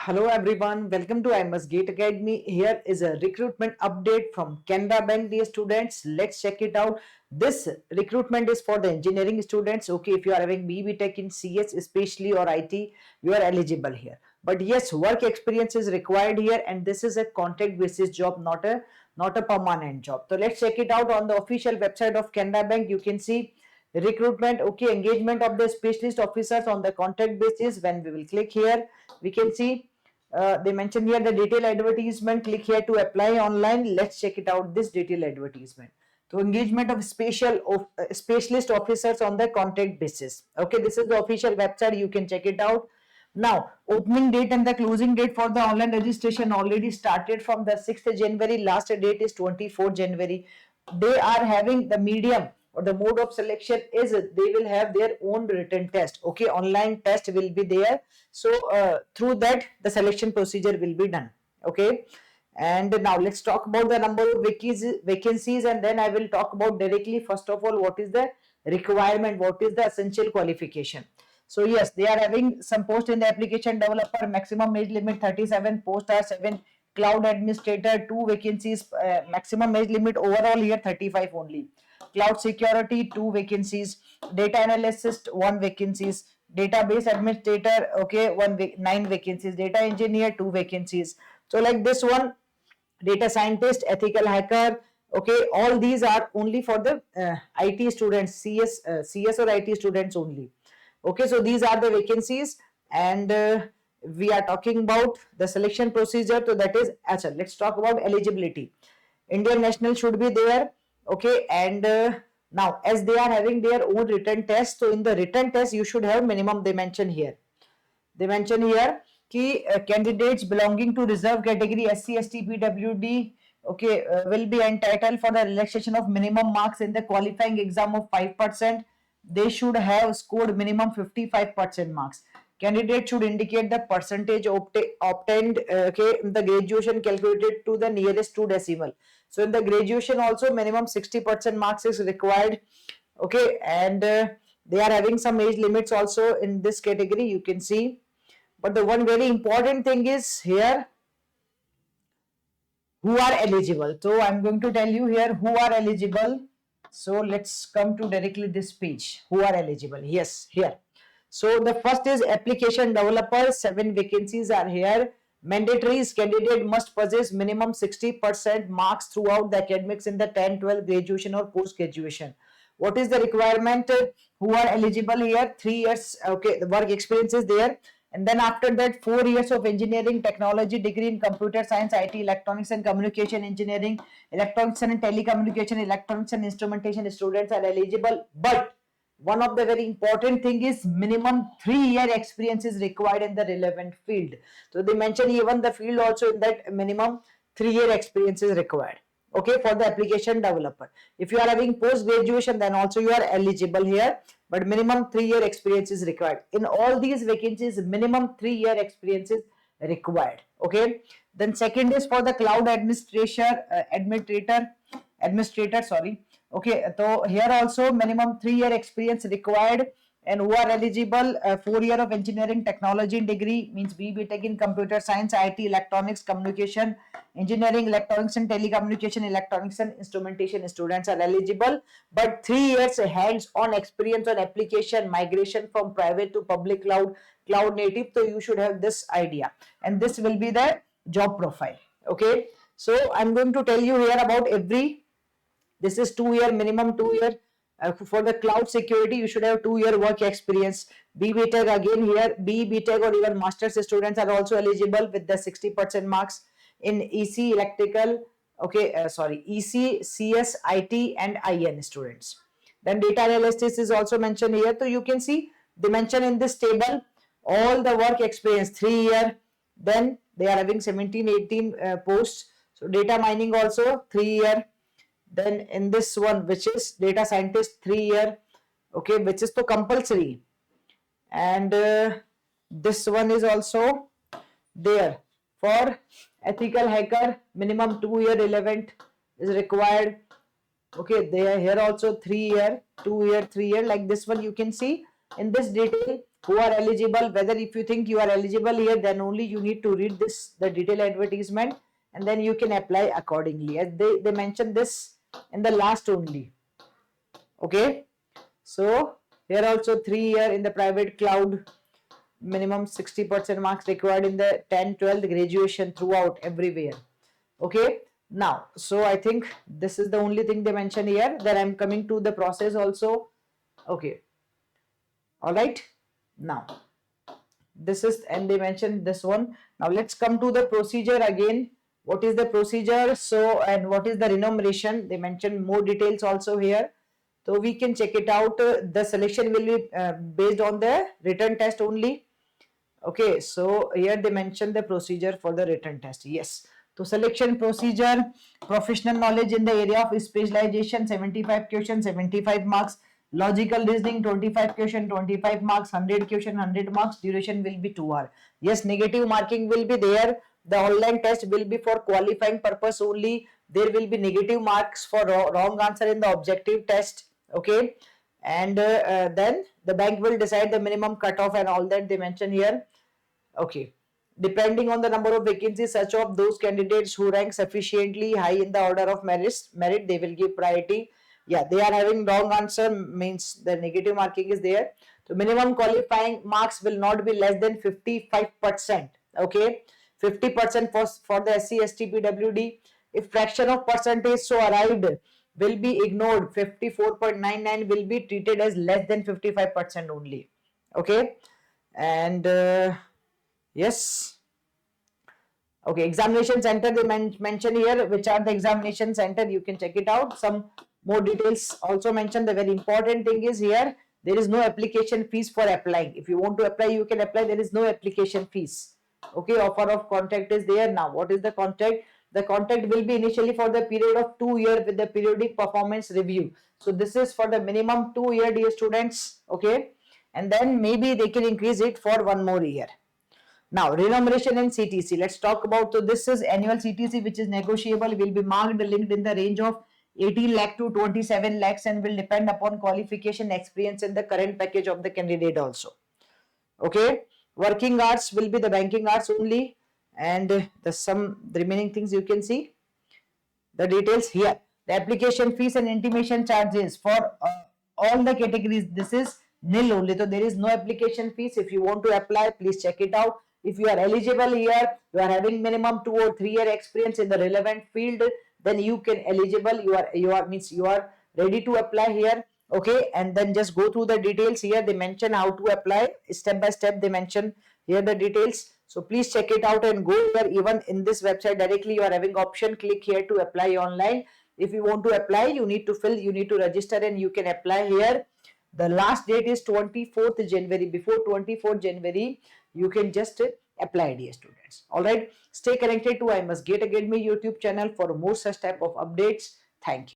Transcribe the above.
Hello everyone, welcome to IMS Gate Academy. Here is a recruitment update from Canara Bank, dear students. Let's check it out. This recruitment is for the engineering students. Okay, if you are having BB Tech in CS especially or IT, you are eligible here. But yes, work experience is required here, and this is a contract basis job, not a permanent job. So let's check it out on the official website of Canara Bank. You can see recruitment, okay, engagement of the specialist officers on the contract basis. When we will click here, we can see they mention here the detailed advertisement. Click here to apply online. Let's check it out, this detailed advertisement. So engagement of specialist officers on the contract basis. Okay, this is the official website, you can check it out. Now opening date and the closing date for the online registration already started from the 6th January. Last date is 24th January. They are having the medium or the mode of selection is they will have their own written test. Okay, online test will be there. So through that the selection procedure will be done. Okay, and now let's talk about the number of vacancies, and then I will talk about directly first of all what is the requirement, what is the essential qualification. So yes, they are having some post in the application developer, maximum age limit 37, post are 7, cloud administrator 2 vacancies, maximum age limit overall here 35 only. Cloud security 2 vacancies, data analyst 1 vacancies, database administrator, okay, 9 vacancies, data engineer 2 vacancies. So like this one, data scientist, ethical hacker, okay, all these are only for the IT students, CS or IT students only. Okay, so these are the vacancies, and we are talking about the selection procedure. So that is, actually, let's talk about eligibility. Indian national should be there. Okay, and now as they are having their own written test, so in the written test you should have minimum, they mention here. They mention here कि candidates belonging to reserve category SC, ST, PWD, okay, will be entitled for the relaxation of minimum marks in the qualifying exam of 5%. They should have scored minimum 55% marks. Candidate should indicate the percentage obtained, okay, in the graduation calculated to the nearest two decimal. So in the graduation also minimum 60% marks is required. Okay, and they are having some age limits also in this category, you can see. But the one very important thing is here, who are eligible. So I'm going to tell you here who are eligible. So let's come to directly this page, who are eligible. Yes, here. So the first is application developer, 7 vacancies are here. Mandatory is candidate must possess minimum 60% marks throughout the academics in the 10, 12 graduation or post graduation. What is the requirement? Who are eligible here? 3 years, okay, the work experience is there. And then after that, 4 years of engineering technology degree in computer science, IT, electronics and communication engineering, electronics and telecommunication, electronics and instrumentation students are eligible. But one of the very important thing is minimum 3-year experience is required in the relevant field. So they mention even the field also, in that minimum 3-year experience is required. Okay, for the application developer. If you are having post graduation, then also you are eligible here, but minimum 3-year experience is required. In all these vacancies, minimum 3-year experience is required. Okay, then second is for the cloud administrator, sorry. Okay, so here also minimum 3-year experience required, and who are eligible, 4 year of engineering technology degree, means BB Tech in computer science, IT, electronics, communication engineering, electronics and telecommunication, electronics and instrumentation students are eligible. But 3 years hands-on experience on application migration from private to public cloud native. So you should have this idea, and this will be the job profile. Okay, so I'm going to tell you here about every. This is 2-year, minimum 2-year. For the cloud security, you should have 2-year work experience. BB Tech again here, BB Tech or even master's students are also eligible with the 60% marks in EC, electrical, okay, EC, CS, IT and IN students. Then data analysis is also mentioned here. So you can see they mention in this table all the work experience, 3-year. Then they are having 17, 18 posts. So data mining also 3-year. Then in this one, which is data scientist, 3-year, okay, which is to compulsory. And this one is also there. For ethical hacker, minimum 2-year relevant is required. Okay, they are here also 3-year, 2-year, 3-year, like this one you can see in this detail. who are eligible, whether if you think you are eligible here, then only you need to read this, the detailed advertisement, and then you can apply accordingly, as they mention this in the last only. Okay, so here also 3 year in the private cloud, minimum 60% marks required in the 10 12th graduation throughout everywhere. Okay, now so I think this is the only thing they mention here. Then I'm coming to the process also. Okay, all right, now this is, and they mentioned this one. Now let's come to the procedure again. What is the procedure? So, and what is the remuneration? They mentioned more details also here, so we can check it out. The selection will be based on the written test only. Okay, so here they mentioned the procedure for the written test. Yes, so selection procedure: professional knowledge in the area of specialization 75 questions, 75 marks; logical reasoning 25 question, 25 marks; 100 question, 100 marks. Duration will be 2 hours. Yes, negative marking will be there. The online test will be for qualifying purpose only. There will be negative marks for wrong answer in the objective test. Okay, and then the bank will decide the minimum cutoff and all that they mention here. Okay, depending on the number of vacancies, such of those candidates who rank sufficiently high in the order of merit, they will give priority. Yeah, they are having wrong answer, means the negative marking is there. So minimum qualifying marks will not be less than 55%. Okay, 50% for the SC, ST, PWD. If fraction of percentage so arrived will be ignored, 54.99 will be treated as less than 55% only. Okay, and yes. Okay, examination center they mention here, which are the examination center, you can check it out. Some more details also mentioned. The very important thing is here, there is no application fees for applying. If you want to apply, you can apply. There is no application fees. Okay, offer of contract is there. Now, what is the contract? The contract will be initially for the period of 2 years with the periodic performance review. So this is for the minimum 2 year, dear students. Okay, and then maybe they can increase it for 1 more year. Now, remuneration and CTC. Let's talk about, so this is annual CTC which is negotiable, will be marked linked in the range of 18 lakh to 27 lakhs and will depend upon qualification, experience and the current package of the candidate also. Okay, working hours will be the banking hours only, and the remaining things you can see the details here. The application fees and intimation charges for all the categories, this is nil only. So there is no application fees. If you want to apply, please check it out. If you are eligible here, you are having minimum 2 or 3 year experience in the relevant field, then you can eligible. You are ready to apply here. Okay, and then just go through the details here. They mention how to apply step by step. They mention here the details. So please check it out and go here. Even in this website directly, you are having option. Click here to apply online. If you want to apply, you need to fill, you need to register, and you can apply here. The last date is 24th January. Before 24th January, you can just apply, dear students. All right. Stay connected to I Must Gate Academy YouTube channel for more such type of updates. Thank you.